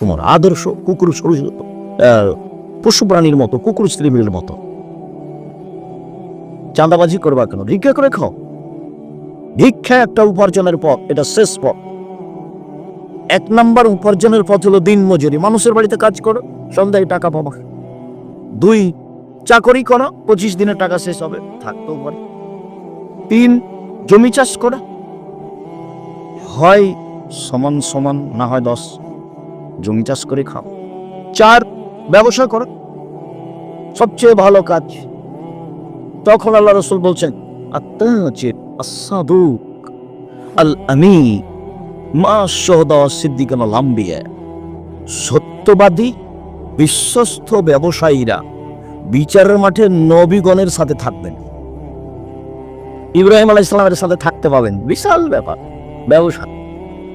তোমার আদর্শ কুকুর পশু প্রাণীর মতো, কুকুর স্ত্রীর মতো। চাঁদাবাজি করবা কেন? ভিক্ষা করে খাও। ভিক্ষা একটা উপার্জনের পথ, এটা শেষ পথ। 1 নম্বর উপার্জনের পথ হলো দিন মজুরি, মানুষের বাড়িতে কাজ করো, সন্ধ্যায় টাকা পাবা। 2 চাকরি করো, 25 দিনের টাকা শেষ হবে, থাকতেও পারে। 3 জমি চাষ করা, হয় সমান সমান, না হয় 10, জমি চাষ করে খাও। 4 ব্যবসা করো, সবচেয়ে ভালো কাজ। তখন আল্লাহ রাসূল বলছেন, আত-তাজির আস-সাদুক আল-আমিন মা শুহাদা ওয়াস-সিদ্দিকিন ওয়াল আম্বিয়া। সত্যবাদী বিশ্বস্ত ব্যবসায়ীরা বিচারের মাঠে নবীগণের সাথে থাকবেন। ইব্রাহিম আলাইহিস সালামের সাথে থাকতে পাবেন, বিশাল ব্যাপার। ব্যবসা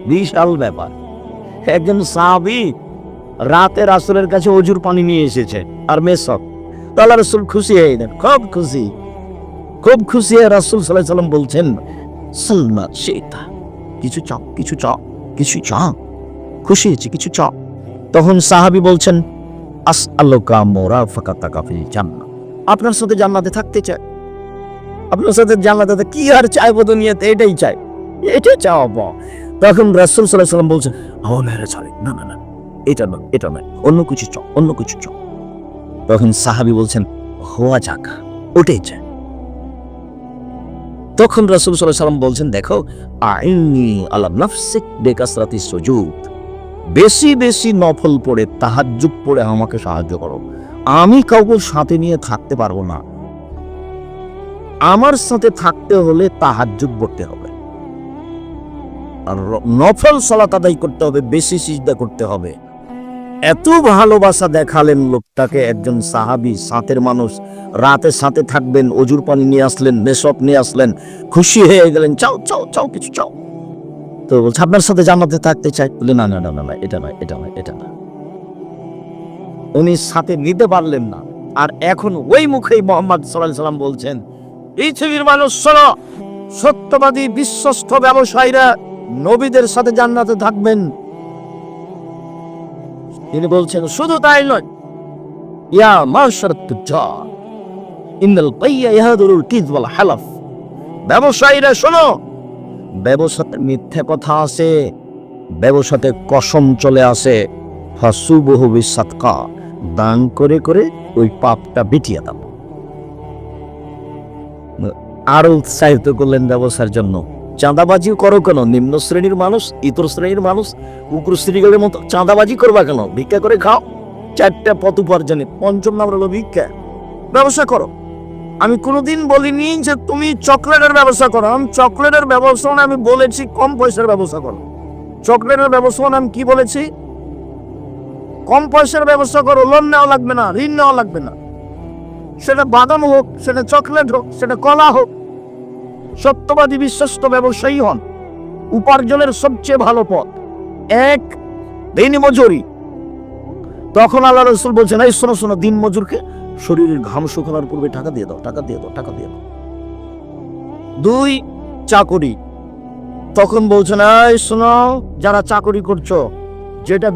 বিশাল ব্যাপার। একজন সাহাবী রাতে রাসূলের কাছে অজুর পানি নিয়ে এসেছে আর মেসক। আল্লাহ রাসূল খুশি হয়ে গেলেন, খুব খুশি হয়ে রাসূল সাল্লাল্লাহু আলাইহি সাল্লাম বলছেন, সালমা শেতা, কিছু চাও, খুশি হয়েছে, কিছু চাও। তখন সাহাবী বলছেন, আসআলুকা মুরাফাকাতাকা ফিল জান্নাহ, আপনার সাথে জান্নাতে থাকতে চাই। আপনার সাথে জান্নাতে কি আর চাইবো দুনিয়াতে? এটাই চাই, এটাই চাওয়া। তখন রাসূল সাল্লাল্লাহু আলাইহি সাল্লাম বলছেন, না, এটা নয়, অন্য কিছু চাও। তখন সাহাবী বলছেন, হুয়া যাক, ওটাই চাই। তখন রাসূল সাল্লাল্লাহু আলাইহি সাল্লাম বলছেন, দেখো, আইনি আলা নাফসিক বিকাসরাতিস সুজুদ, বেশি নফল পড়ে, তাহাজ্জুদ পড়ে আমাকে সাহায্য করো। আমি কাউকে সাথে নিয়ে থাকতে পারবো না, আমার সাথে থাকতে হলে তাহাজ্জুদ পড়তে হবে, আর নফল সালাত আদায় করতে হবে, বেশি সিজদা করতে হবে। এত ভালোবাসা দেখালেন লোকটাকে, একজন সাহাবী, সাথের মানুষ, রাতে সাথে থাকবেন, অজুর পানি নিয়ে আসলেন, মেসক নিয়ে আসলেন, খুশি হয়ে গেলেন, চাও, কিছু চাও। তো বলছে, আপনার সাথে জান্নাতে থাকতে চাই। বলে, না, এটা না। উনি সাথে নিতে পারলেন না। আর এখন ওই মুখেই মুহাম্মদ সাল্লাল্লাহু আলাইহি সাল্লাম বলছেন, পৃথিবীর মানুষ শোনো, সত্যবাদী বিশ্বস্ত ব্যবসায়ীরা নবীদের সাথে জান্নাতে থাকবেন। তিনি বলছেন, শুধু তাই নয়, ইয়া মাশারাত তুজ্জার ইন্নাল বাইয়া ইয়াহদুরুল কিযব ওয়াল হালাফ, ব্যবসায়ীরা শোনো, ব্যবসাতে মিথ্যা কথা আছে, ব্যবসাতে কসম চলে আসে। ফাসুবহু বিসাদকা, দান করে ওই পাপটা মিটিয়ে দাও। আরো উৎসাহিত করলেন ব্যবসার জন্য। চাঁদাবাজি করো কেন? নিম্ন শ্রেণীর মানুষ, ইতর শ্রেণীর মানুষ, কুকুর শ্রীগুলোর মতো চাঁদাবাজি করবা কেন? ভিক্ষা করে খাও, 4টা পথ উপার্জনের 5ম নাম্বার হলো ভিক্ষা। ব্যবসা করো। আমি কোনোদিন বলিনি যে তুমি চকলেটের ব্যবসা করো। আমি চকলেটের ব্যবসা আমি বলেছি কম পয়সার ব্যবসা করো। চকলেটের ব্যবসা আমি কি বলেছি? কম পয়সার ব্যবসা করো, লোন নেওয়া লাগবে না, ঋণ নেওয়া লাগবে না। সেটা বাদাম হোক, সেটা চকলেট হোক, সেটা কলা হোক। সত্যবাদী বিশ্বস্ত ব্যবসায়ী হন। উপার্জনের সবচেয়ে ভালো পথ 1 দিন মজুরি। তখন আল্লাহ রাসূল বলছেন, এই শোনো, দিন মজুরকে শরীরের ঘাম শুকানোর পূর্বে টাকা দিয়ে দাও। 2 চাকরি। তখন বলছেন, এই শোনো, যারা চাকরি করছো, যেটা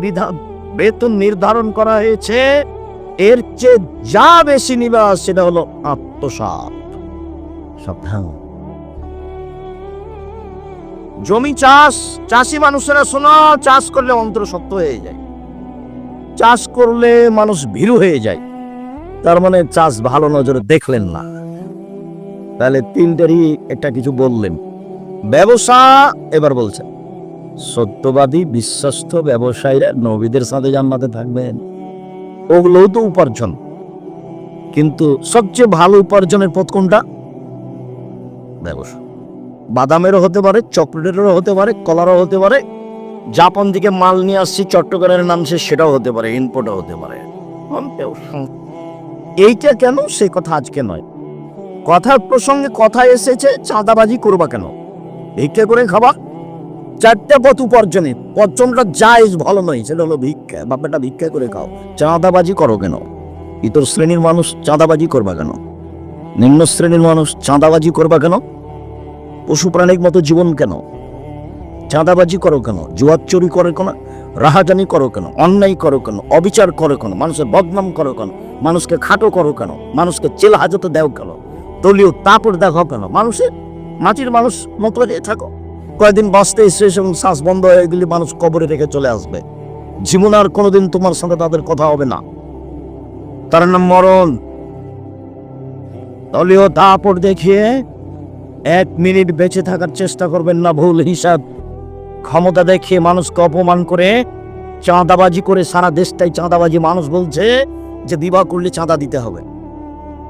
বেতন নির্ধারণ করা হয়েছে এর চেয়ে যা বেশি নিবা, সেটা হলো আত্মসাৎ। সাবধান। জমি চাষি মানুষেরা শোনো, চাষ করলে অন্তর শক্ত হয়ে যায়, চাষ করলে মানুষ ভীরু হয়ে যায়। তার মানে চাষ ভালো নজরে দেখলেন না। তাহলে 3টারই একটা কিছু বললেন। ব্যবসা এবার বলছেন, সত্যবাদী বিশ্বস্ত ব্যবসায়ীরা নবীদের সাথে জান্নাতে থাকবেন। ওগুলোও তো উপার্জন, কিন্তু সবচেয়ে ভালো উপার্জনের পথ কোনটা? ব্যবসা। বাদামেরও হতে পারে, চকলেটেরও হতে পারে, কলারও হতে পারে, জাপান থেকে মাল নিয়ে আসছি চট্টগ্রামের নামছে, সেটাও হতে পারে, ইনপোর্টও হতে পারে। এইটা কেন, সে কথা আজকে নয়। কথার প্রসঙ্গে কথা এসেছে, চাঁদাবাজি করবা কেন? ভিক্ষা করে খাবা। 4টা পথ উপার্জনের, পঞ্চমটা জায়েজ, ভালো নয়, সেটা হলো ভিক্ষা। বাপটা ভিক্ষা করে খাও। চাঁদাবাজি করো কেন? ইতর শ্রেণীর মানুষ চাঁদাবাজি করবা কেন? নিম্ন শ্রেণীর মানুষ চাঁদাবাজি করবা কেন? পশু প্রাণীর মতো জীবন কেন? চাঁদাবাজি করো কেন? জুয়ার চুরি করে কেন? রাহাজানি করো কেন, অন্যায় করো কেন, অবিচার করো কেন, মানুষের বদনাম করো কেন, মানুষকে খাটো করো কেন, মানুষকে জেল হাজতে দেও কেন, দলীয় তাপড় দেখো কেন, মানুষের মাটির মানুষ মতো হয়ে থাকো। কয়েকদিন বাঁচতে এসে এবং শ্বাস বন্ধ হয়ে গেলে মানুষ কবরে রেখে চলে আসবে। জীবন আর কোনোদিন তোমার সঙ্গে তাদের কথা হবে না, তার নাম মরণ। দলীয় তাপড় দেখিয়ে 1 মিনিট বেঁচে থাকার চেষ্টা করবেন না। ভুল হিসাব। ক্ষমতা দেখিয়ে মানুষকে অপমান করে, চাঁদাবাজি করে, সারা দেশটাই চাঁদাবাজি। মানুষ বলছে যে বিবাহ করলে চাঁদা দিতে হবে।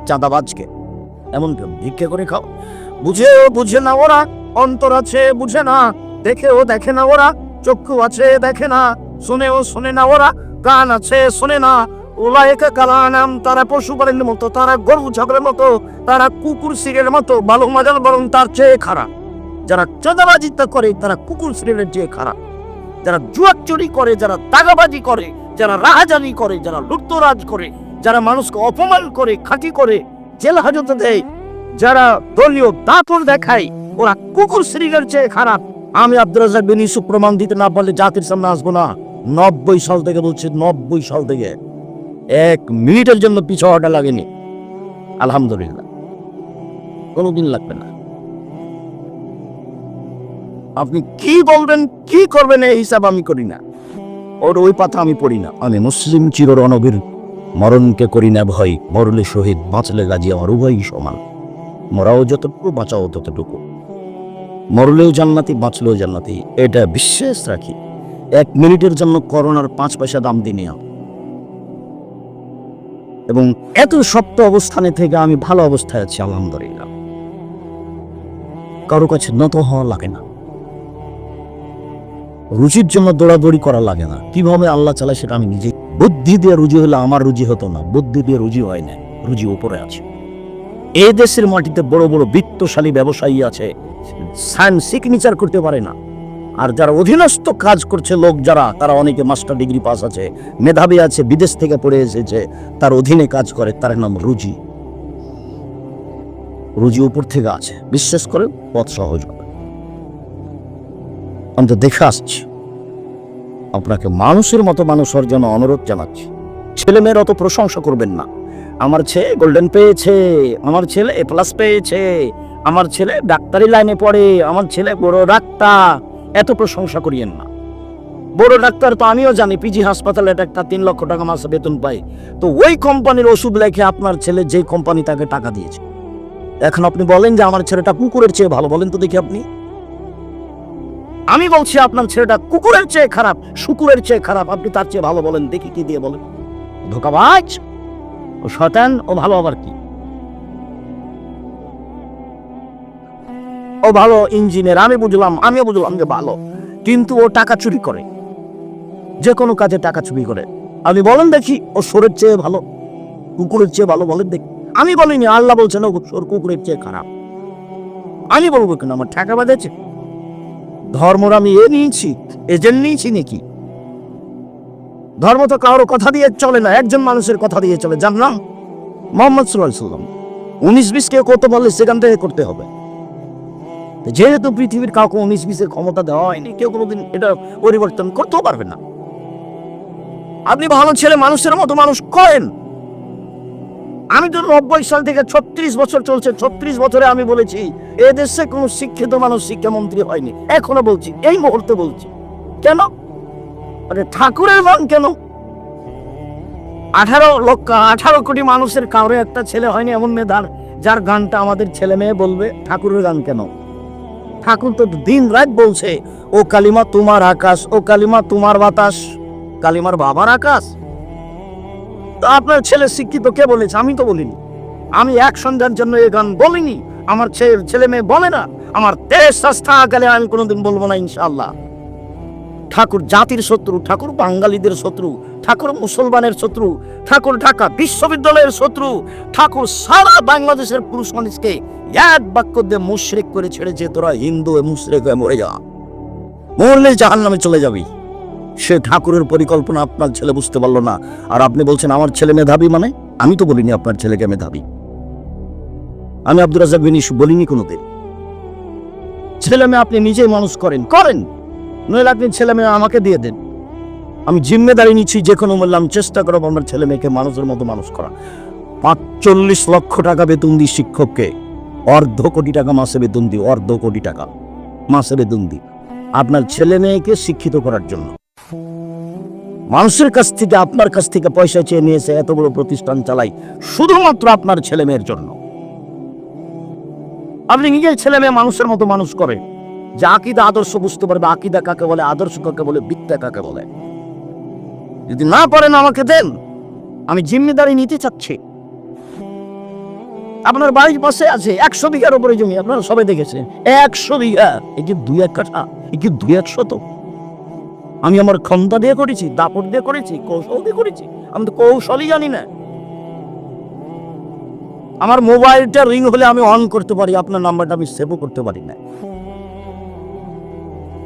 চাঁদাবাজকে এমন কেউ ভিক্ষে করে খাও? বুঝে না ওরা, অন্তর আছে বুঝে না, দেখেও দেখে না ওরা, চক্ষু আছে দেখে না, শুনেও শোনে না ওরা, কান আছে শোনে না। ওলায়েকা কালানাম, তারা পশু পালনের মতো, তারা গরু ছাগলের মতো, তারা কুকুর শিরের মতো। ভালো মজার বরং তার চেয়ে খারাপ। যারা চাঁদাবাজিটা করে তারা কুকুর শ্রেণীর চেয়ে খারাপ। যারা জুয়াচুরি করে, যারা দাগাবাজি করে, যারা রাহাজানি করে, যারা লুটতরাজ করে, যারা মানুষকে অপমান করে, খাঁটি করে, জেল হাজতে দেয়, যারা দলীয় দাপট দেখায়, ওরা কুকুর শ্রেণীর চেয়ে খারাপ। আমি আব্দুর রাজ্জাক বিন ইউসুফ প্রমাণ দিতে না পারলে জাতির সামনে আসবো না। 90 সাল থেকে বলছি, 90 সাল থেকে 1 মিনিটের জন্য পিছু হটা লাগেনি। আলহামদুলিল্লাহ, কোনোদিন লাগবে না। আপনি কি বলবেন, কি করবেন, এই হিসাব আমি করি না, ওর ওই পাতা আমি পড়ি না। আমি মুসলিম চির রণবীর, মরণকে করি না ভয়, মরলে শহীদ, বাঁচলে গাজী, আমার উভয়ই সমান। মরাও যতটুকু, বাঁচাও ততটুকু। মরলেও জান্নাতি, বাঁচলেও জান্নাতি, এটা বিশ্বাস রাখি। 1 মিনিটের জন্য করোনার 5 পয়সা দাম দিই না। এবং এত শক্ত অবস্থানে থেকে আমি ভালো অবস্থায় আছি, আলহামদুলিল্লাহ। কারো কাছে নত হওয়া লাগে না, রুচির জন্য দৌড়াদৌড়ি করা লাগে না। কিভাবে আল্লাহ চালায় সেটা আমি নিজে। বুদ্ধি দিয়ে রুজি হলে আমার রুজি হতো না, বুদ্ধি দিয়ে রুজি হয় না, রুজি উপরে আছে। এই দেশের মাটিতে বড় বড় বিত্তশালী ব্যবসায়ী আছে, সিগনেচার করতে পারে না। আর যারা অধীনস্থ কাজ করছে লোক যারা, তারা অনেকে মাস্টার ডিগ্রি পাস আছে, মেধাবী আছে, বিদেশ থেকে পড়ে এসেছে, তার অধীনে কাজ করে, তার নাম রুজি। রুজি উপর থেকে আছে, বিশ্বাস করে পথ সহজ হবে। আমি তো দেখে আসছি। আপনাকে মানুষের মতো মানুষ হওয়ার জন্য অনুরোধ জানাচ্ছি। ছেলে মেয়ের অত প্রশংসা করবেন না। আমার ছেলে গোল্ডেন পেয়েছে, আমার ছেলে A+ পেয়েছে, আমার ছেলে ডাক্তারি লাইনে পড়ে, আমার ছেলে বড় ডাক্তার, এত প্রশংসা করিয়েন না। বড় ডাক্তার তো আমিও জানি, পিজি হাসপাতালে একটা 3 লক্ষ টাকা মাসে বেতন পায়। তো ওই কোম্পানির ওষুধ লেখে আপনার ছেলে যে কোম্পানি তাকে টাকা দিয়েছে। এখন আপনি বলেন যে আমার ছেলেটা কুকুরের চেয়ে ভালো, বলেন তো দেখি আপনি। আমি বলছি আপনার ছেলেটা কুকুরের চেয়ে খারাপ, শুকুরের চেয়ে খারাপ, আপনি তার চেয়ে ভালো বলেন দেখি, কি দিয়ে বলেন? ধোঁকাবাজ, ও শয়তান, ও ভালো আবার কি? ও ভালো ইঞ্জিনিয়ার, আমিও বুঝলাম যে ভালো, কিন্তু ও টাকা চুরি করে, যে কোনো কাজে টাকা চুরি করে। আপনি বলেন দেখি ও সোরের চেয়ে ভালো, কুকুরের চেয়ে ভালো, বলেন দেখি। আমি বলিনি, আল্লাহ বলছেন ও সোর কুকুরের চেয়ে খারাপ। আমি বলবো কেন? আমার টাকা বাঁধেছে। ধর্মর আমি নিয়েছি, এজেন্ট নিয়েছি নাকি? ধর্ম তো কারোর কথা দিয়ে চলে না, একজন মানুষের কথা দিয়ে চলে, যার নাম মুহাম্মদ সাল্লাল্লাহু আলাইহি ওয়াসাল্লাম। 19-20 কেউ করতে বললে সেখান থেকে করতে হবে। যেহেতু পৃথিবীর কাউকে 19-20-এর ক্ষমতা দেওয়া হয়নি, কেউ কোনোদিন এটা পরিবর্তন করতেও পারবে না। আপনি ভালো ছেলে মানুষের মতো মানুষ করেন। আমি তো 90 সাল থেকে 36 বছর চলছে, 36 বছরে আমি বলেছি এ দেশে কোনো শিক্ষিত মানুষ শিক্ষামন্ত্রী হয়নি। এখনো বলছি, এই মুহূর্তে বলছি। কেন? আরে ঠাকুরের গান কেন? 18 কোটি মানুষের কারো একটা ছেলে হয়নি এমন মেধার, যার গানটা আমাদের ছেলে মেয়ে বলবে। ঠাকুরের গান কেন? ঠাকুর তো দিন রাত বলছে, ও কালিমা তোমার আকাশ, ও কালিমা তোমার বাতাস, কালিমার বাবার আকাশ। তো আপনার ছেলে শিক্ষিত কে বলেছে? আমি তো বলিনি। আমি এক সন্ধ্যার জন্য এই গান বলিনি, আমার ছেলে মেয়ে বলে না, আমার দেশ রাস্তা গেলে আমি কোনোদিন বলবো না ইনশাআল্লাহ। ঠাকুর জাতির শত্রু, ঠাকুর বাঙালিদের শত্রু, ঠাকুর মুসলমানের শত্রু, ঠাকুর ঢাকা বিশ্ববিদ্যালয়ের শত্রু, ঠাকুর সারা বাংলাদেশের পুরুষ মানুষকে এক বাক্য দিয়ে মুশরিক করে ছেড়েছে, তোরা হিন্দু মুশরিক হয়ে মরে যা, মরলে জাহান্নামে চলে যাবি। সে ঠাকুরের পরিকল্পনা আপনার ছেলে বুঝতে পারলো না। আর আপনি বলছেন আমার ছেলে মেধাবী। মানে আমি তো বলিনি আপনার ছেলেকে মেধাবী। আমি আব্দুর রাজ্জাক বিন ইউসুফ বলিনি কোনোদিন। ছেলে মেয়ে আপনি নিজেই মানুষ করেন, নইলে আপনি ছেলে মেয়ে আমাকে দিয়ে দেন। আমি জিম্মেদারি নিচ্ছি, যে কোনো মূল্যে আমি চেষ্টা করবো আমার ছেলে মেয়েকে মানুষের মতো মানুষ করা। ৪৫ লক্ষ টাকা বেতন দিই শিক্ষককে, ১/২ কোটি টাকা মাসে বেতন দিই, ১/২ কোটি টাকা মাসে বেতন দিই আপনার ছেলে মেয়েকে শিক্ষিত করার জন্য। মানুষের কাছ থেকে, আপনার কাছ থেকে পয়সা চেয়ে নিয়েছে, এত বড় প্রতিষ্ঠান চালাই শুধুমাত্র আপনার ছেলে মেয়ের জন্য। আপনি নিজের ছেলে মেয়ে মানুষের মতো মানুষ করে, যে আকীদা আদর্শ বুঝতে পারবে, আকীদা কাকে বলে, আদর্শ কাকে বলে, বিদ্যা কাকে বলে। যদি না পারেন আমাকে দেন, আমি জিম্মেদারি নিতে চাচ্ছি। আপনার বাড়ির পাশে আছে ১০০ বিঘার উপরে জমি, আপনারা সবাই দেখেছেন ১০০ বিঘা। এই যে ২-১ কাঠা, এই যে ২-১ শতক। আমি আমার ক্ষমতা দিয়ে করেছি, দাপট দিয়ে করেছি, কৌশল দিয়ে করেছি? আমি তো কৌশলই জানি না। আমার মোবাইলটা রিং হলে আমি অন করতে পারি, আপনার নাম্বারটা আমি সেভও করতে পারি না।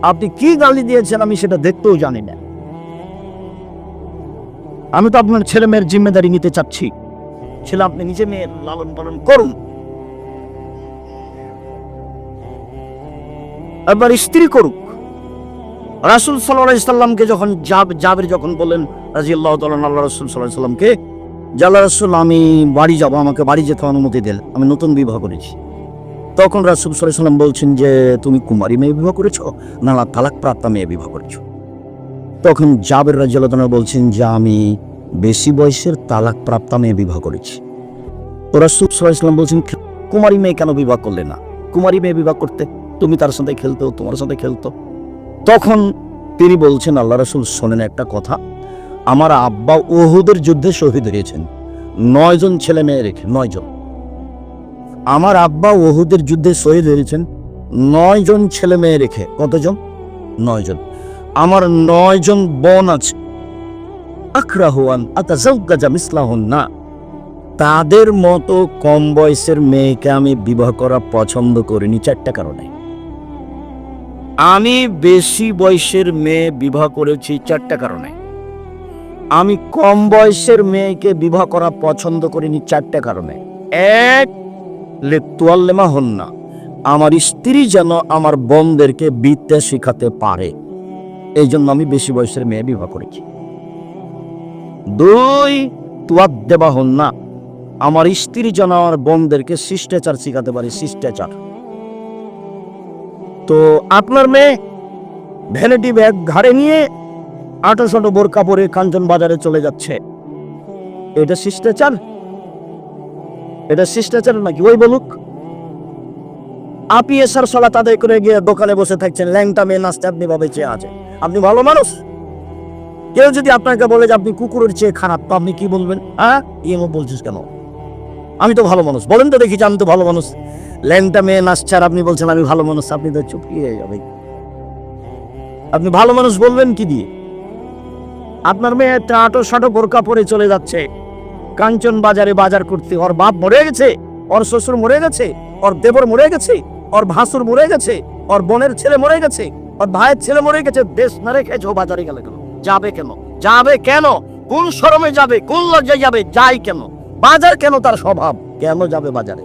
আপনি কি গালি দিয়েছেন আমি সেটা দেখতেও জানি না। আমি তো আপনার ছেলে মেয়ের জিম্মেদারি নিতে চাচ্ছি। ছেলে আপনি নিজে মেয়ের লালন পালন করুন। একবার স্ত্রী করুক। রাসূল সাল্লাল্লাহু আলাইহি সাল্লামকে যখন জাবের যখন বললেন রাদিয়াল্লাহু তাআলা আল্লাহ রাসূল সাল্লাল্লাহু আলাইহি সাল্লামকে, যে আল্লাহ রাসূল আমি বাড়ি যাব, আমাকে বাড়ি যেতে অনুমতি দেন, আমি নতুন বিবাহ করেছি। তখন রাসূল সাল্লাল্লাহু আলাইহি সাল্লাম বলছেন যে তুমি কুমারী মেয়ে বিবাহ করেছো না তালাক প্রাপ্তা মেয়ে বিবাহ করেছো? তখন জাবের রাদিয়াল্লাহু তাআলা বলছেন যে আমি বেশি বয়সের তালাক প্রাপ্তা মেয়ে বিবাহ করেছি। তো রাসূল সাল্লাল্লাহু আলাইহি সাল্লাম বলছেন কুমারী মেয়ে কেন বিবাহ করলে না? কুমারী মেয়ে বিবাহ করতে, তুমি তার সাথে খেলতো, তোমার সাথে খেলতো। তখন তিনি বলছেন আল্লাহ রাসূল শোনেন একটা কথা, আমার আব্বা উহুদের যুদ্ধে শহীদ হয়েছেন ৯ জন ছেলে মেয়ে রেখে, ৯ জন। আমার আব্বা উহুদের যুদ্ধে শহীদ হয়েছেন ৯ জন ছেলে মেয়ে রেখে। কতজন? ৯ জন। আমার ৯ জন বোন আছে, আখরাহুয়ান আতাজাওয়াজা মিসলাহুন্না, তাদের মতো কম বয়সের মেয়েকে আমি বিবাহ করা পছন্দ করিনি ৪টা কারণে। আমি বেশি বয়সের মেয়ে বিবাহ করেছি ৪টা কারণে। আমি কম বয়সের মেয়েকে বিবাহ করা পছন্দ করিনি ৪টা কারণে। এক, লিতুয়াল্লিমা হন্না, আমার স্ত্রী যেন আমার বোনদেরকে বিদ্যা শিখাতে পারে, এই জন্য আমি বেশি বয়সের মেয়ে বিবাহ করেছি। ২, তুয়াদ্দেবা হন্না, আমার স্ত্রী যেন আমার বোনদেরকে শিষ্টাচার শিখাতে পারে, শিষ্টাচার। তো আপনার মেয়ে ভ্যানিটি ব্যাগ ঘাড়ে নিয়ে ৮০০ বোরকা পরে কাঞ্চন বাজারে চলে যাচ্ছে, এটা শিষ্টাচার? এটা শিষ্টাচার নাকি? ওই বলুক। আপনি এসার সালাত আদায় করে গিয়ে দোকানে বসে থাকছেন, ল্যাংটা মেয়ে নাচতে আপনি ভাবে চেয়ে আছে, আপনি ভালো মানুষ? কেউ যদি আপনাকে বলে যে আপনি কুকুরের চেয়ে খারাপ, তো আপনি কি বলবেন? হ্যাঁ, ইয়েমো বলছিস কেন? আমি তো ভালো মানুষ, বলেন তো দেখি যে আমি তো ভালো মানুষ। ল্যাংটা মেয়ে নাচছে আর আপনি বলছেন আমি ভালো মানুষ, আপনি তো চুপি হয়ে যাবে। আপনি ভালো মানুষ বলবেন কি দিয়ে? আপনার মেয়ে একটা ৮০০ বোরকা পরে চলে যাচ্ছে কাঞ্চন বাজারে বাজার করতে, ওর বাপ মরে গেছে, ওর শ্বশুর মরে গেছে, ওর দেবর মরে গেছে, ওর ভাসুর মরে গেছে, ওর বোনের ছেলে মরে গেছে, ওর ভাইয়ের ছেলে মরে গেছে, দেশ না রেখে ও বাজারে গেলে কেন? যাবে কেন? যাবে কেন? কোন শরমে যাবে? কোন লজ্জায় যাবে? যাই কেন? বাজার কেন? তার স্বভাব কেন যাবে বাজারে?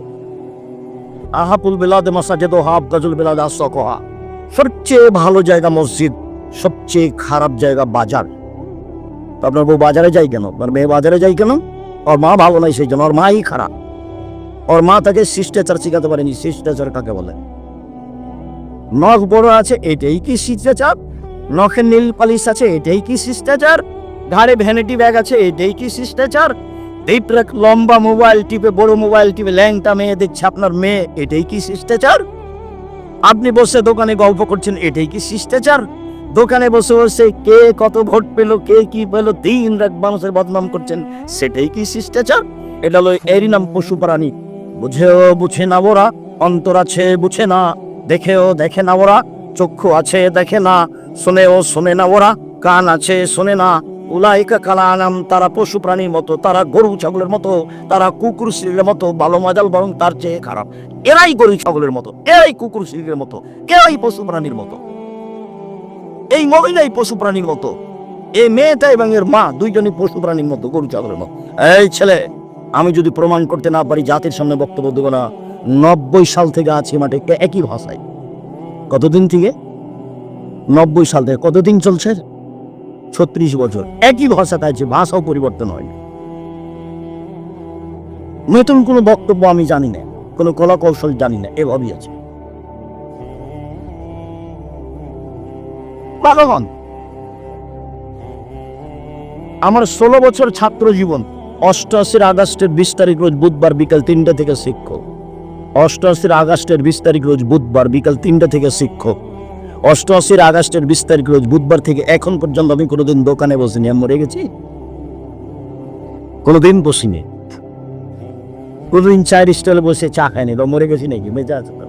আহাপুল বিলাদে মাসাজিদ ও হাব গাজুল বিলাদ আসকহা, সবচেয়ে ভালো জায়গা মসজিদ, সবচেয়ে খারাপ জায়গা বাজার। তো আপনার বউ বাজারে যায় কেন? আপনার মেয়ে বাজারে যায় কেন? ওর মা ভালো নাই সেই জন্য, ওর মাই খারাপ। ওর মা তাকে শিষ্টাচার শিখাতে পারেনি। শিষ্টাচার কাকে বলে? নখ বড় আছে, এটাই কি শিষ্টাচার? নখের নীল পালিশ আছে, এটাই কি শিষ্টাচার? ঘাড়ে ভ্যানিটি ব্যাগ আছে, এটাই কি শিষ্টাচার? এই লম্বা মোবাইল টিপে, বড় মোবাইল টিপে ল্যাংটা মেয়ে দেখছে আপনার মেয়ে, এটাই কি শিষ্টাচার? আপনি বসে দোকানে গল্প করছেন, এটাই কি শিষ্টাচার? দোকানে বসে বসে কে কত ভোট পেল, কে কি পেল, দিন রাত মানুষের বদনাম করছেন, সেটাই কি শিষ্টাচার? এটা হলো, এরই নাম পশু প্রাণী। বুঝেও বুঝে না ওরা, অন্তর আছে বুঝে না, দেখেও দেখে না ওরা, চক্ষু আছে দেখে না, শোনেও শোনে না ওরা, কান আছে শোনে না। উলাইকা কাল আনাম, তারা পশু প্রাণীর মতো, তারা গরু ছাগলের মতো, তারা কুকুর শিলের মতো, ভালো মাজাল বরং তার চেয়ে খারাপ। এরাই গরু ছাগলের মতো, এরাই কুকুর শিলের মতো, এরাই পশু প্রাণীর মতো। এই মহিলাই পশু প্রাণীর মতো, এই মেয়েটা এবং এর মা দুইজনই পশু প্রাণীর মতো, গরু ছাগলের মতো। এই ছেলে, আমি যদি প্রমাণ করতে না পারি, জাতির সামনে বক্তব্য দেবো না। ৯০ সাল থেকে আছি মাঠে একই ভাষায়। কতদিন থেকে? ৯০ সাল থেকে। কতদিন চলছে? 36 বছর একই ভাষা তাইছে, ভাষাও পরিবর্তন হয়নি। নতুন কোনো বক্তব্য আমি জানি না, কোনো কলা কৌশল জানি না, এভাবেই আছে। ভালো হন। আমার 16 বছর ছাত্র জীবন, 88 আগস্টের 20 তারিখ রোজ বুধবার বিকাল 3টা থেকে শিক্ষক। 88 আগস্টের 20 তারিখ রোজ বুধবার বিকাল 3টা থেকে শিক্ষক। 88 আগস্টের 20 তারিখ রোজ বুধবার থেকে এখন পর্যন্ত আমি কোনোদিন দোকানে বসিনি। আমি মরে গেছি? কোনোদিন বসিনি। কোনোদিন চায়ের স্টলে বসে চা খাইনি। মরে গেছি নাকি? বেঁচে আছে তো।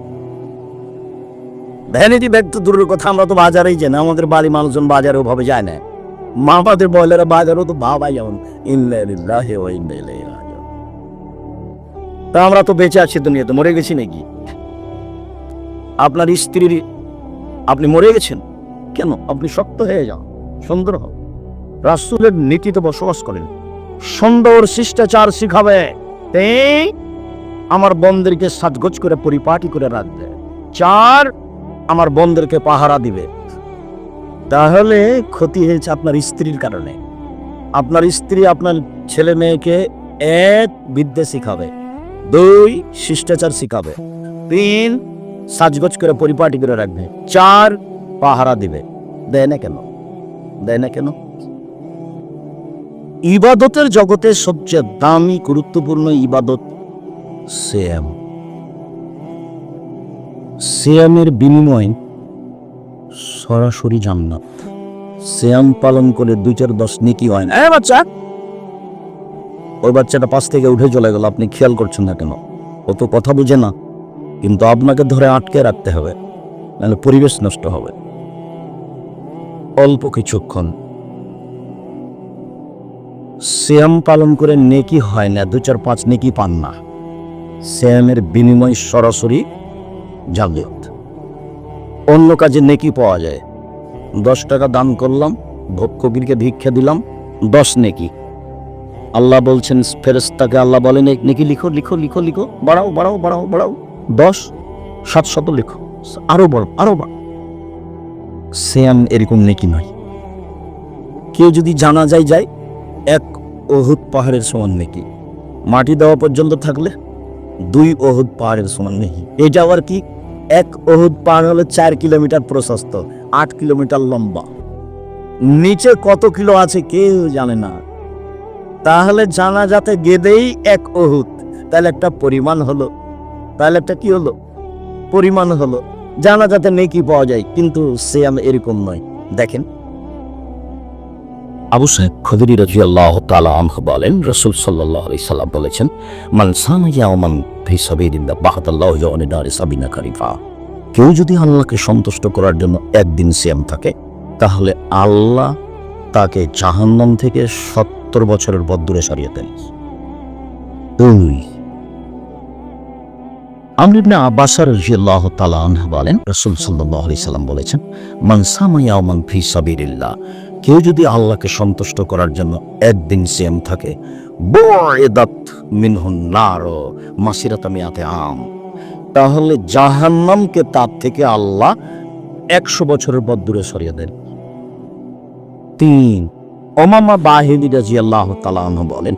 ভ্যানিটি ব্যাগ তো দূরের কথা, আমরা তো বাজারেই যাই না। আমাদের বাড়ি মানুষজন বাজারে ওভাবে যায় না। মা বাদের বয়লারা বাজারও তো ভাবাই যেমন তা আমরা তো বেঁচে আছি দুনিয়াতে, মরে গেছি নাকি? আপনার স্ত্রীর আপনি মরে গেছেন কেন? আপনি শক্ত হয়ে যান, সুন্দর হন, রাসূলের নীতিতে বসবাস করেন, সুন্দর শিষ্টাচার শিখাবে, আমার বন্ধুদেরকে সাজগোজ করে পরিপাটি করে রাখবে। 4, আমার বন্ধুদেরকে পাহারা দিবে। তাহলে ক্ষতি হয়েছে আপনার স্ত্রীর কারণে। আপনার স্ত্রী আপনার ছেলে মেয়েকে 1 বিদ্যা শিখাবে, 2 শিষ্টাচার শিখাবে, 3 সাজগোজ করে পরিপাটি করে রাখবে, 4 পাহারা দিবে। দেয় না কেন? দেয় না কেন? ইবাদতের জগতে সবচেয়ে দামি গুরুত্বপূর্ণ ইবাদত সিয়াম। সিয়ামের বিনিময়ে সরাসরি জান্নাত। সিয়াম পালন করে 2-4-10 নেকি হয় না। বাচ্চা, ওই বাচ্চাটা পাশ থেকে উঠে চলে গেল, আপনি খেয়াল করছেন না কেন? ও তো কথা বুঝে না, কিন্তু আপনাকে ধরে আটকে রাখতে হবে, নাহলে পরিবেশ নষ্ট হবে। অল্প কিছুক্ষণ সিয়াম পালন করে নেকি হয় না, 2-4-5 নেকি পান না। সিয়ামের বিনিময় সরাসরি জান্নাত। অন্য কাজে নেকি পাওয়া যায়। 10 টাকা দান করলাম, ভক্ষবীরকে ভিক্ষা দিলাম, 10 নেকি। আল্লাহ বলছেন ফেরেশতাকে, আল্লাহ বলেন নেকি লিখো লিখো লিখো লিখো, বাড়াও বাড়াও বাড়াও বাড়াও, 10 700 লিখো, আরো বড় আরো বড়। সিয়াম এরকম নেকি নয়। কেউ যদি জানাজায় যায়, 1 উহুদ পাহাড়ের সমান নেকি। মাটি দেওয়া পর্যন্ত থাকলে 2 উহুদ পাহাড়ের সমান নেকি। এটা আবার কি? 1 উহুদ পাহাড় হলো 4 কিলোমিটার প্রশস্ত, 8 কিলোমিটার লম্বা। নিচে কত কিলো আছে কেউ জানে না। তাহলে জানাজাতে গেদেই 1 উহুদ, তাহলে একটা পরিমাণ হলো, তাহলে একটা কি হলো? পরিমাণ হলো। জানাজাতে নেকি পাওয়া যায়, কিন্তু সিয়াম এরকম নয়। দেখেন, আবু সাইদ খুদরি রাদিয়াল্লাহু তাআলা আনহু বলেন, রাসূল সাল্লাল্লাহু আলাইহি সাল্লাম বলেছেন, মান সামা ইয়াওমান ফি সাবিলিল্লাহ বাহাদাল্লাহু ইয়াওমান নারি সাবিনা কারিফা। কেউ যদি আল্লাহকে সন্তুষ্ট করার জন্য একদিন সিয়াম থাকে, তাহলে আল্লাহ তাকে জাহান্নাম থেকে 70 বছরের বদদূরে সরিয়ে দেন। 2, আমর ইবনে আব্বাস রাদিয়াল্লাহু তাআলা আনহু বলেন, রাসূল সাল্লাল্লাহু আলাইহি সাল্লাম বলেছেন, মান সামা ইয়াওমান ফি সাবিলিল্লাহ। কেউ যদি আল্লাহকে সন্তুষ্ট করার জন্য একদিন সিয়াম থাকে, বুইদাত মিনহুন নার মাসিরাতা মিয়াতে আম, তাহলে জাহান্নামকে তার থেকে আল্লাহ 100 বছরের বদদূরে সরিয়ে দেন। 3, উমামা বাহিলি রাদিয়াল্লাহু তাআলা আনহু বলেন,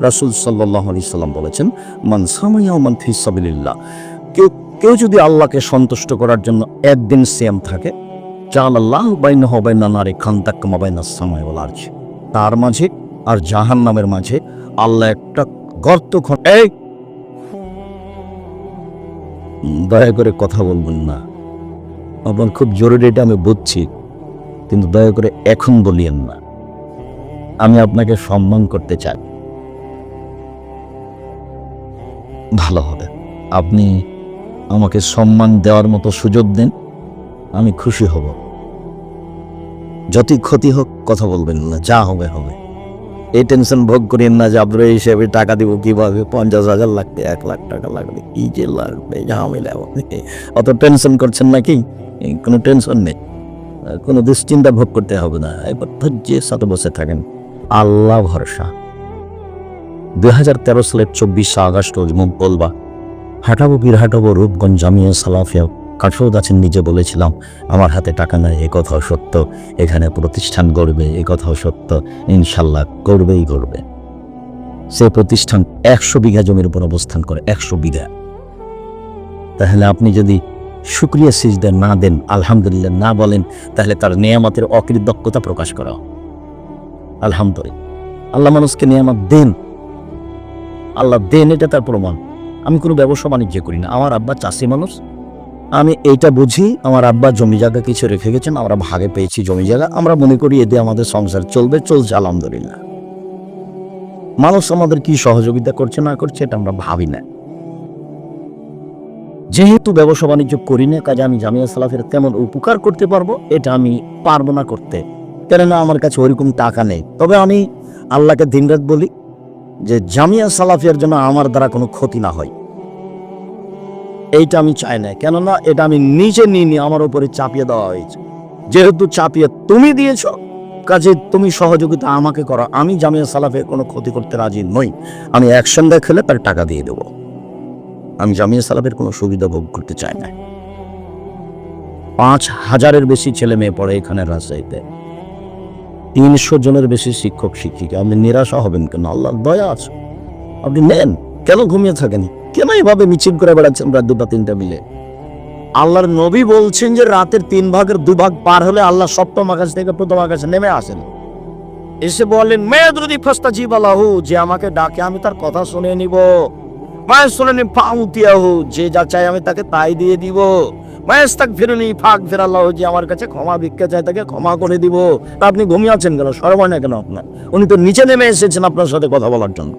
রাসূল সাল্লাল্লাহু আলাইহি সাল্লাম বলেছেন, মান সামা ইয়াওমান ফি সাবিলিল্লাহ। কেউ যদি আল্লাহকে সন্তুষ্ট করার জন্য একদিন সিয়াম থাকে, জাআলাল্লাহু বাইনাহু ওয়া বাইনা নারি খানদাক কামা বাইনাস সামাই ওয়াল আরজ, তার মাঝে আর জাহান্নামের মাঝে আল্লাহ একটা গর্ত এই দয়া করে কথা বলবেন না, আপনার খুব জরুরি, এটা আমি বুঝছি, কিন্তু দয়া করে এখন বলিয়েন না। আমি আপনাকে সম্মান করতে চাই। ভালো হবে আপনি আমাকে সম্মান দেওয়ার মতো সুযোগ দেন, আমি খুশি হব। যতই ক্ষতি হোক কথা বলবেন না, যা হবে হবে। এই টেনশন ভোগ করেন না যে আপনার হিসেবে টাকা দিব কিভাবে, 50,000 লাগবে, 1 লাখ টাকা লাগবে, কি যে লাগবে, ঝামেলা। অত টেনশন করছেন নাকি? কোনো টেনশন নেই, কোনো দুশ্চিন্তা ভোগ করতে হবে না। এবার ধৈর্যের সাথে বসে থাকেন, আল্লাহ ভরসা। 2013 সালের 24 আগস্ট রোজ মঙ্গলবার হাঁটাবো রূপগঞ্জ জামিয়া সালাফিয়া কাঠরোদ আছেন, নিজে বলেছিলাম আমার হাতে টাকা নাই, এ কথাও সত্য। এখানে প্রতিষ্ঠান গড়বে, এ কথাও সত্য। ইনশাল্লাহ গড়বেই গড়বে। সে প্রতিষ্ঠান 100 বিঘা জমির উপর অবস্থান করে, 100 বিঘা। তাহলে আপনি যদি শুকরিয়া সিজদা না দেন, আলহামদুলিল্লাহ না বলেন, তাহলে তার নেয়ামতের অকৃতজ্ঞতা প্রকাশ করা। আলহামদুলিল্লাহ, আল্লাহ মানুষকে নেয়ামত দেন, আল্লাহ দেন, এটা তার প্রমাণ। আমি কোনো ব্যবসা বাণিজ্য করি না, আমার আব্বা চাষি মানুষ, আমি এইটা বুঝি। আমার আব্বা জমি জায়গা কিছু রেখে গেছেন, আমরা ভাগে পেয়েছি জমি জায়গা, আমরা মনে করি এতে আমাদের সংসার চলছে আলহামদুলিল্লাহ। মানুষ আমাদের কি সহযোগিতা করছে না করছে এটা আমরা ভাবি না। যেহেতু ব্যবসা বাণিজ্য করি না, কাজে আমি জামিয়া সালাফের তেমন উপকার করতে পারবো এটা আমি পারবো না করতে, কেননা আমার কাছে ওইরকম টাকা নেই। তবে আমি আল্লাহকে দিনরাত বলি যে জামিয়া সালাফিয়ার জন্য আমার দ্বারা কোনো ক্ষতি না হয়, এইটা আমি চাই না। কেননা এটা আমি নিজে নিয়ে আমার উপরে চাপিয়ে দেওয়া হয়েছে। যেহেতু চাপিয়ে তুমি দিয়েছ, কাজে তুমি সহযোগিতা আমাকে করো। আমি জামিয়া সালাফের কোনো ক্ষতি করতে রাজি নই। আমি অ্যাকশন দেখালে তার টাকা দিয়ে দেবো। আমি জামিয়া সালাফের কোনো সুবিধা ভোগ করতে চাই না। 5000-এর বেশি ছেলে মেয়ে পড়ে এখানে রাজশাহীতে, 300 জনের বেশি শিক্ষক শিক্ষিকা। আপনি নিরাশা হবেন কেন? আল্লাহর দয়া আছে, আপনি নেন। কেন ঘুমিয়ে থাকেন? কেন এইভাবে মিছিল করে বেড়াচ্ছেন রাত 2টা-3টা মিলে? আল্লাহর নবী বলছেন যে রাতের 3 ভাগের 2 ভাগ পার হলে আল্লাহ সপ্তম আকাশ থেকে প্রথম আকাশে নেমে আসেন, এসে বলেন মেয়াদুদি ফাস্তাজিব লাহু, যে আমাকে ডাকে আমি তার কথা শুনে নিব। মায়ের শুনে ফাউতিয়াহু, যে যা চাই আমি তাকে তাই দিয়ে দিব। মায়াস্তাক ফিরুনি ফাক ফিরাল্লাহু, যে আমার কাছে ক্ষমা ভিক্ষা চাই তাকে ক্ষমা করে দিব। তা আপনি ঘুমিয়ে আছেন কেন? সরব না কেন আপনার? উনি তো নিচে নেমে এসেছেন আপনার সাথে কথা বলার জন্য।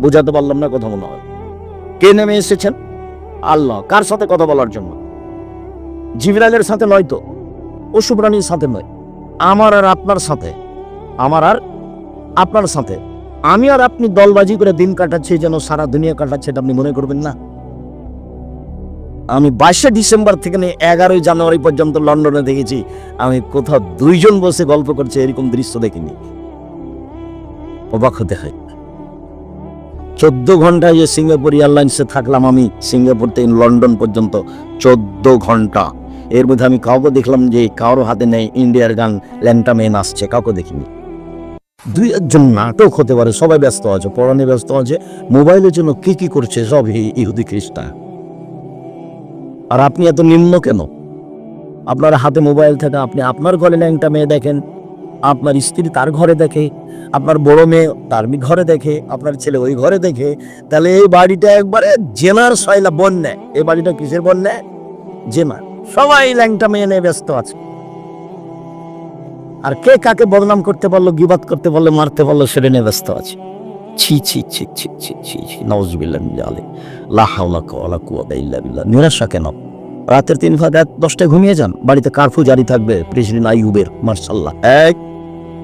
বুঝাতে পারলাম না কথা মনে হয়? কে নেমে এসেছেন? আল্লাহ। কার সাথে কথা বলার জন্য? জিবরাইলের সাথে নয় তো, পশু প্রাণীর সাথে নয়, আমার আর আপনার সাথে। আমার আর আপনার সাথে। আমি আর আপনি দলবাজি করে দিন কাটাচ্ছি যেন সারা দুনিয়া কাটাচ্ছে, এটা আপনি মনে করবেন না? আমি 22শে ডিসেম্বর থেকে নিয়ে 11ই জানুয়ারি পর্যন্ত লন্ডনে দেখেছি, আমি কোথাও 2 জন বসে গল্প করছে এরকম দৃশ্য দেখিনি। অবাক হতে হয়। 14 ঘন্টায় যে সিঙ্গাপুর এয়ারলাইন্সে থাকলাম আমি, সিঙ্গাপুর থেকে লন্ডন পর্যন্ত 14 ঘন্টা। এর মধ্যে আমি কাউকে দেখলাম যে কারোর হাতে নেই ইন্ডিয়ার গান, ল্যাংটা মেয়ে নাচছে, কাউকে দেখিনি। 2-1 নাটক হতে পারে, সবাই ব্যস্ত আছে, পড়ানি ব্যস্ত আছে, মোবাইলের জন্য কি করছে সব ইহুদি খ্রিস্টান। আর আপনি এত নিম্ন কেন? আপনার হাতে মোবাইল থাকে, আপনি আপনার ঘরে ল্যাংটা মেয়ে দেখেন, আপনার স্ত্রী তার ঘরে দেখে, আপনার বড় মেয়ে তার ঘরে দেখে, আপনার ছেলে ওই ঘরে দেখে। তাহলে এই বাড়িটা একবারে জেনার সয়লা বন্যা। এই বাড়িটা কিসের বন্যা? জেনার। সবাই ল্যাংটা মেয়ে নিয়ে ব্যস্ত আছে। আর কে কাকে বদনাম করতে পারলো, গিবাত করতে পারলো, মারতে পারলো, সেটা নিয়ে ব্যস্ত আছে। ছি ছি ছি ছি ছি ছি ছি, নাউজুবিল্লাহ মিন যালিক, লা হাওলা ওয়ালা কুওয়াতা ইল্লা বিল্লাহ। নিরাশা কেন? রাতের 3 ভাগ রাত 10টায় ঘুমিয়ে যান। বাড়িতে কারফিউ জারি থাকবে প্রেসিডেন্ট আইয়ুবের, মাশাআল্লাহ।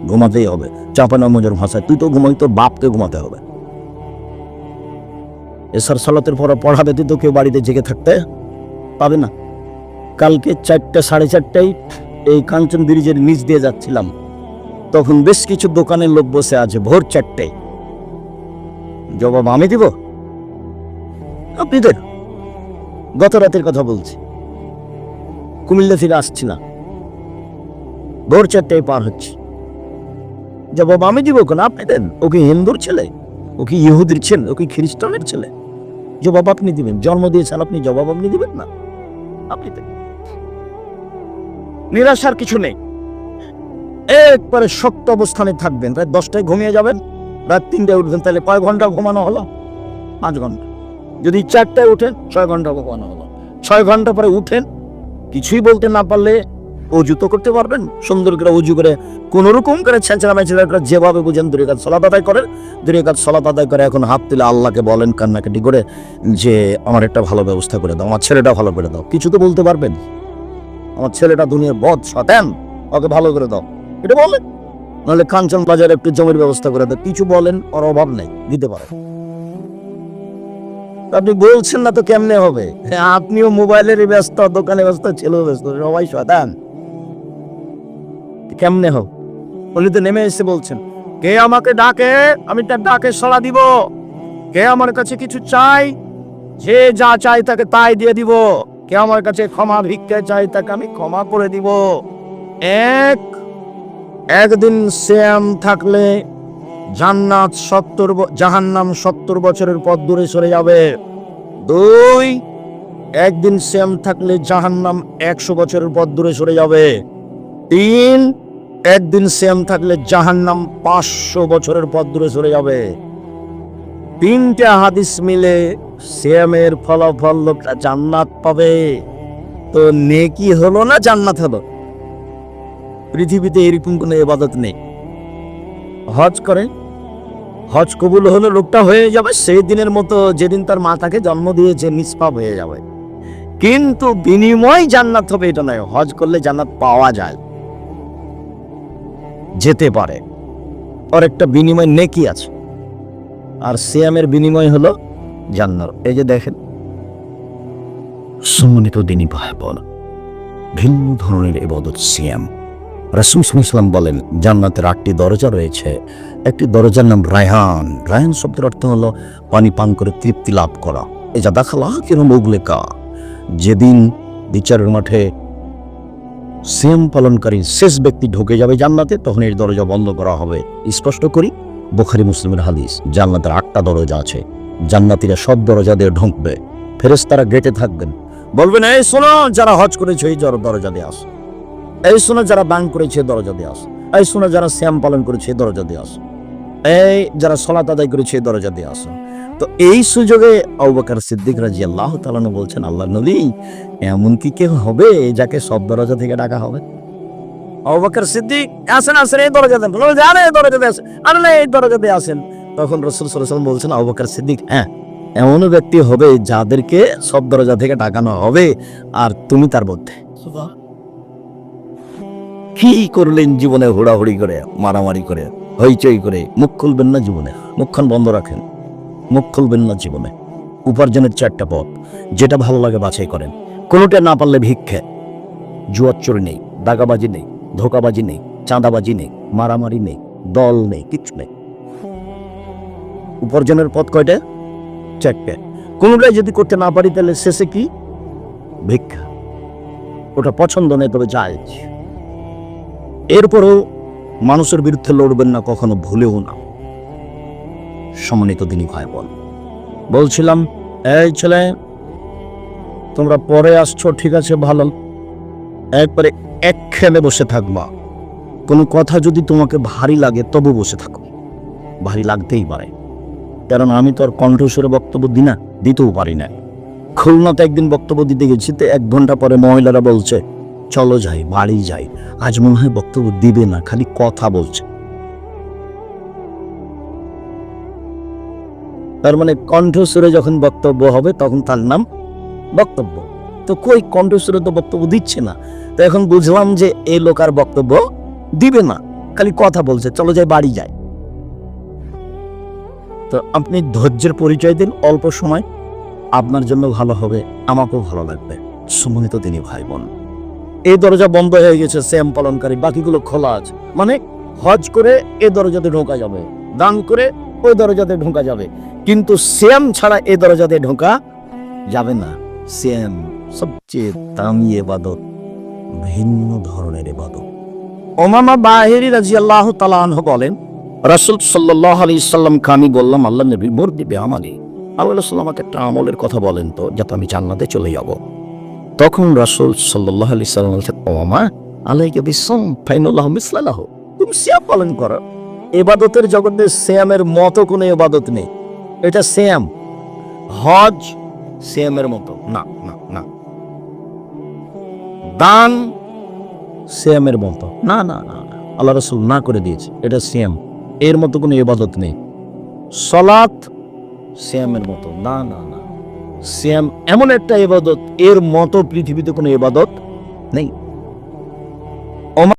ঘুমাতেই হবে। চাপানা মজার ভাষায় তুই তো ঘুমাই, তোর বাপকে ঘুমাতে হবে। এসার সালাতের পর পড়াবে, তুই তো কেউ বাড়িতে জেগে থাকতে পাবে না। কালকে 4টা 4:30টায় এই কাঞ্চন ব্রিজের নিচ দিয়ে যাচ্ছিলাম, তখন বেশ কিছু দোকানের লোক বসে আছে ভোর 4টায়। জবাব আমি দিব? আপনি দেন। গত রাতের কথা বলছি, কুমিল্লা থেকে আসছি না, ভোর 4টায় পার হচ্ছে, জবাব আমি দিব কেন? আপনি দেন। ও কি হিন্দুর ছেলে? ও কি ইহুদির ছেলে? ও কি খ্রিস্টানের ছেলে? জবাব আপনি দিবেন। জন্ম দিয়েছেন আপনি, জবাব আপনি দিবেন না? আপনি দেন। নিরাশার কিছু নেই, একবারে শক্ত অবস্থানে থাকবেন। রাত 10টায় ঘুমিয়ে যাবেন, রাত 3টায় উঠবেন, তাহলে কয় ঘন্টা ঘুমানো হলো? 5 ঘন্টা। যদি 4টায় উঠেন 6 ঘন্টা ঘুমানো হলো। 6 ঘন্টা পরে উঠেন, কিছুই বলতে না পারলে অজু তো করতে পারবেন, সুন্দর করে অজু করে কোন রকম করে ছেঁচড়া মেচড়া করে যেভাবে বুঝেন 2 রাকাত সালাত আদায় করেন। 2 রাকাত সালাত আদায় করে এখন হাত তুলে আল্লাহকে বলেন কান্নাকাটি করে যে আমার একটা ভালো ব্যবস্থা করে দাও, আমার ছেলেটা ভালো করে দাও। কিছু তো বলতে পারবেন, আমার ছেলেটা দুনিয়ার বদ শয়তান, ওকে ভালো করে দাও, এটা বলেন। নাহলে কাঞ্চন বাজারে একটু জমির ব্যবস্থা করে দাও, কিছু বলেন, ওর অভাব নেই, দিতে পারে। আপনি বলছেন না তো কেমনে হবে? আপনিও মোবাইলের ব্যস্ত, দোকানে ব্যস্ত, ছেলেও ব্যস্ত, সবাই শয়তান, কেমনে হোক? উনি তো নেমে এসে বলছেন কে আমাকে ডাকে আমি তার ডাকে সাড়া দিব, কে আমার কাছে কিছু চাই, যে যা চাই তাকে তাই দিয়ে দিব। কে আমার কাছে ক্ষমা ভিক্ষা চাই তাকে আমি ক্ষমা করে দিব। একদিন সিয়াম থাকলে জান্নাত 70 জাহান্নাম 70 বছরের পথ দূরে সরে যাবে। 2, একদিন সিয়াম থাকলে জাহান্নাম 100 বছরের পথ দূরে সরে যাবে। 3, একদিন সিয়াম থাকলে জাহান্নাম 500 বছরের পথ দূরে সরে যাবে। 3টা হাদিস মিলে সিয়ামের ফলাফল লোকটা জান্নাত পাবে। তো নেকি হলো না জান্নাত হলো? পৃথিবীতে এরকম কোনো ইবাদত নেই। হজ করে, হজ কবুল হলে লোকটা হয়ে যাবে সেই দিনের মতো যেদিন তার মাতাকে জন্ম দিয়েছে, নিষ্পাপ হয়ে যাবে। কিন্তু বিনিময় জান্নাত হবে এটা নয়। হজ করলে জান্নাত পাওয়া যায়, যেতে পারে, ওর একটা বিনিময় নেকি আছে। আর সিয়ামের বিনিময় হলো জান্নাত। এই যে দেখেন, সম্মানিত দিনী ভাই বোন, ভিন্ন ধরনের ইবাদত সিয়াম। রাসূল সাল্লাল্লাহু আলাইহি ওয়াসাল্লাম বলেন জান্নাতের 8টি দরজা রয়েছে। একটি দরজার নাম রায়হান। রায়হান শব্দের অর্থ হলো পানি পান করে তৃপ্তি লাভ করা। এই যা দাখালা কিরম উগলেকা, যেদিন বিচারের মাঠে সিয়াম পালনকারী শেষ ব্যক্তি ঢুকে যাবে জান্নাতে, তখন এই দরজা বন্ধ করা হবে। স্পষ্ট করি, বুখারী মুসলিমের হাদিস। জান্নাতের 8টা দরজা আছে। জান্নাতীরা সব দরজা দিয়ে ঢুকবে। ফেরেশতারা গেটে থাকবেন, বলবেন এই শোনো যারা হজ করেছে এই দরজা দিয়ে আসো, এই শোনো যারা দান করেছে দরজা দিয়ে আসো, এই শোনো যারা সিয়াম পালন করেছে দরজা দিয়ে আসো, এই যারা সালাত আদায় করেছে দরজা দিয়ে আসো। তো এই সুযোগে আবু বকর সিদ্দিক রাদিয়াল্লাহু তাআলা আনহু বলছেন, আল্লাহর নবী, এমন কি কেউ হবে যাকে সব দরজা থেকে ডাকা হবে? আবু বকর সিদ্দিক, আসেন আসেন এই দরজা দেন, জানে এই দরজা দিয়ে আসেন, আরে না এই দরজা দিয়ে আসেন। তখন রাসূল সাল্লাল্লাহু আলাইহি ওয়াসাল্লাম বলছেন, আবু বকর সিদ্দিক, হ্যাঁ, এমন ব্যক্তি হবে যাদেরকে সব দরজা থেকে ডাকানো হবে, আর তুমি তার মধ্যে। কি করলেন জীবনে? হুড়াহুড়ি করে, মারামারি করে, হইচই করে, মুখ খুলবেন না জীবনে। মুখখান বন্ধ রাখেন, মুখ খুলবেন না জীবনে। উপার্জনের 4টা পথ, যেটা ভালো লাগে বাছাই করেন। কোনোটা না পারলে ভিক্ষে। জুয়াচুরি নেই, দাগাবাজি নেই, ধোকাবাজি নেই, চাঁদাবাজি নেই, মারামারি নেই, দল নেই, কিচ্ছু নেই। উপার্জনের পথ কয়টা? 4টে। কোনোটাই যদি করতে না পারি তাহলে শেষে কি? ভিক্ষা। ওটা পছন্দ নেই, তবে জায়েজ। এরপরও মানুষের বিরুদ্ধে লড়বেন না কখনো, ভুলেও না। সম্মানিত দিনী ভাই বোন, বলছিলাম, এই ছেলে, তোমরা পরে আসছো ঠিক আছে, ভালো। একবারে একখানে বসে থাকবা। কোনো কথা যদি তোমাকে ভারী লাগে তবু বসে থাকো। ভারী লাগতেই পারে, কারণ আমি তো আর কণ্ঠস্বরে বক্তব্য দিতেও পারি না। খুলনাতে একদিন বক্তব্য দিতে গেছি, তো 1 ঘন্টা পরে মহিলারা বলছে, চলো যাই, বাড়ি যাই, আজ মনে হয় বক্তব্য দিবে না, খালি কথা বলছে। তার মানে কণ্ঠস্বরে যখন বক্তব্য হবে তখন তার নাম বক্তব্য। তো কই কণ্ঠস্বরে তো বক্তব্য দিচ্ছে না। তো এখন বুঝলাম যে এই লোক আর বক্তব্য দিবে না, খালি কথা বলছে, চলো যাই, বাড়ি যাই। তো আপনি ধৈর্যের পরিচয় দিন, অল্প সময় আপনার জন্য ভালো হবে, আমাকেও ভালো লাগবে। সম্মানিত দিনী ভাই বোন, এই দরজা বন্ধ হয়ে গেছে সিয়াম পালনকারী, বাকিগুলো খোলা আছে। মানে হজ করে এই দরজাতে ঢোকা যাবে, দান করে ওই দরজাতে ঢোকা যাবে, কিন্তু সিয়াম ছাড়া এই দরজাতে ঢোকা যাবে না। সিয়াম সবচেয়ে দামি ইবাদত, ভিন্ন ধরনের ইবাদত। উমামা বাহিরি রাদিয়াল্লাহু তাআলা আনহু বলেন, রাসূল সাল্লাল্লাহু আলাইহি সাল্লামকে আমি বললাম, আল্লাহ নবী, মুরদি বিআমালি, আল্লাহ রাসূল আমাকে একটা আমলের কথা বলেন তো, যাতে আমি জান্নাতে চলে যাব। তখন রাসূল সাল্লাল্লাহু আলাইহি সাল্লাম বললেন, ওমা আলাইকা বিসসাম ফাইনাল্লাহু মিসলাহু, তুমি সিয়াম পালন করো। ইবাদতের জগতে সিয়ামের মতো কোনো ইবাদত নেই। এটা সিয়াম, হজ সিয়ামের মতো না, না, না। দান সিয়ামের মতো না, না, না, না। আল্লাহ রাসূল না করে দিয়েছে, এটা সিয়াম, এর মতো কোনো ইবাদত নেই। সালাত সিয়ামের মতো না, না, না। সিয়াম এমন একটা ইবাদত, এর মতো পৃথিবীতে কোনো ইবাদত নেই।